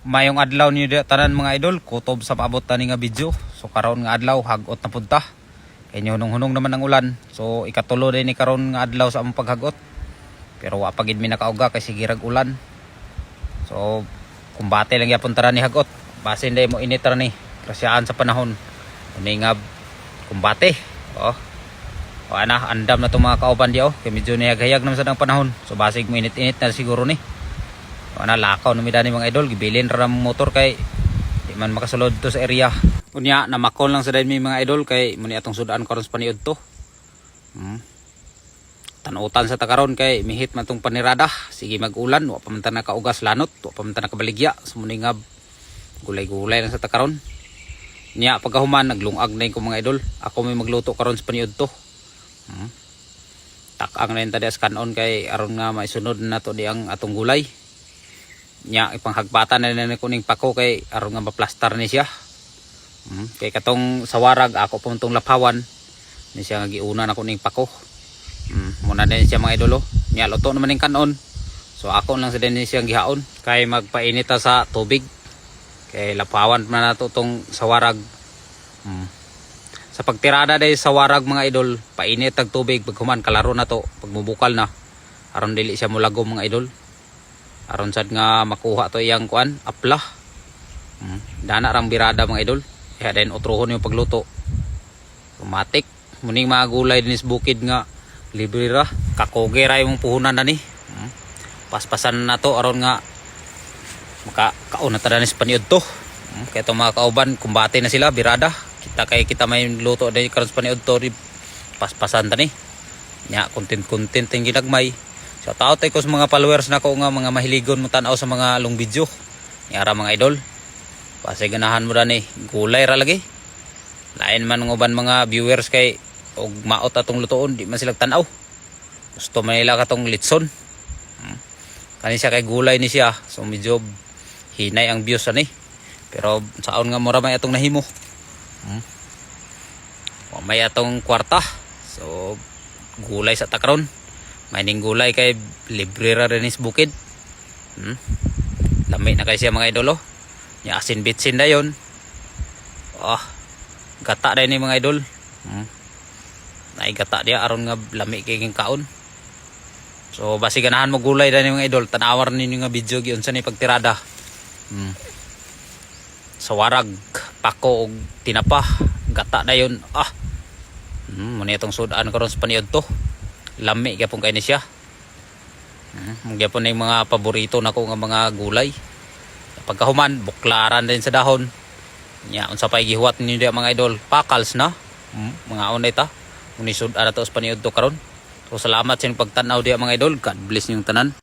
Mayong adlaw niyo tanan mga idol, kutob sa paabot tani nga video. So karon nga adlaw hagot na punta. Kay hunong-hunong naman ang ulan. So ikatulo din ni karon nga adlaw sa among paghagot. Pero wa pagid mi nakauga kay sigirag ulan. So kumbate lang gyapon tara ni hagot. Basin day mo init ra ni. Krasyaan sa panahon. Uni nga kumbate. Oh. O ana andam na tong mga kauban diyo. Kay medyo niyag-hayag naman sa dang panahon. So basig mo init-init na siguro ni. Ana lakaw na midani mga idol, gibilin ra motor kay di man makasulod to sa area. Unya namakon lang sa dai mi mga idol kay muni atong sudaan karon sa paniud to. Tanutan sa takaron kay mihit man tong panirada. Sige mag-ulan, wa pa man ta nakaugas lanot, wa pa man ta nakabaligya. Sumuni nga gulay-gulay lang sa takaron. Nya pagkahuman naglungag na ko mga idol. Ako may magluto karon sa paniud to. Tak-ang na tadi as kanon kay aron nga maisunod na to di ang atong gulay. Nya ipanghagpatan na kuning pako kay aron nga maplastar ni siya. Kay katong sawarag ako pa tong lapawan ni siya nga giuna na kuning pako. Muna din siya mga idolo. Nya luto naman ning kanon. So ako lang sa din siya gihaon kay magpainit sa tubig. Kay lapawan man nato tong sawarag. Sa pagtirada day sawarag mga idol, painit ang tubig paghuman kalaro na to, pagmubukal na. Aron dili siya mulago mga idol. Aron sad nga makuha to iyang kuan apla. Dana rang birada mga idol. Kaya din utrohon yung pagluto. Automatic muning mga gulay dinis bukid nga libre ra. Kakoge ra imong puhunan na ni. Paspasan na to aron nga makakaon na tadanis paniud to. Kaya itong mga kauban kumbate na sila birada. Kita may luto din karon sa paniud to paspasan ta ni. Nya content ang ginagmay. So tao tayo ko sa mga followers na ko nga mga mahiligon mo tanaw sa mga long video. Yara mga idol. Pasiganahan mo rin gulay ra lagi. Lain man ng uban mga viewers kay og maot atong lutoon di man sila tanaw. Gusto man nila katong litson. Kani siya kay gulay ni siya. So medyo hinay ang views ani. Pero saon nga mura may atong nahimo. May atong kwarta. So gulay sa takaron. Mining gulay kay libre ra rin is bukid. Lami na kay siya mga idolo. Nya asin bitsin dayon. Gata day ni mga idol. Nay gata dia aron nga lami kay king kaon. So basi ganahan mo gulay day ni mga idol. Tanawar ninyo nga video giunsa ni pagtirada. Sawarag, pako og tinapa, gata dayon. Muna itong sudaan karon sa paniud to. Lami gyapon kay ni siya. Gyapon na yung mga paborito nako nga mga gulay. Pagkahuman buklaran din sa dahon. Nya unsa pay gihuwat ninyo mga idol? Pakals na. Mga unay ta. Unisud ara to sa paniud to karon. So salamat sa inyong pagtan-aw diha mga idol. God bless niyong tanan.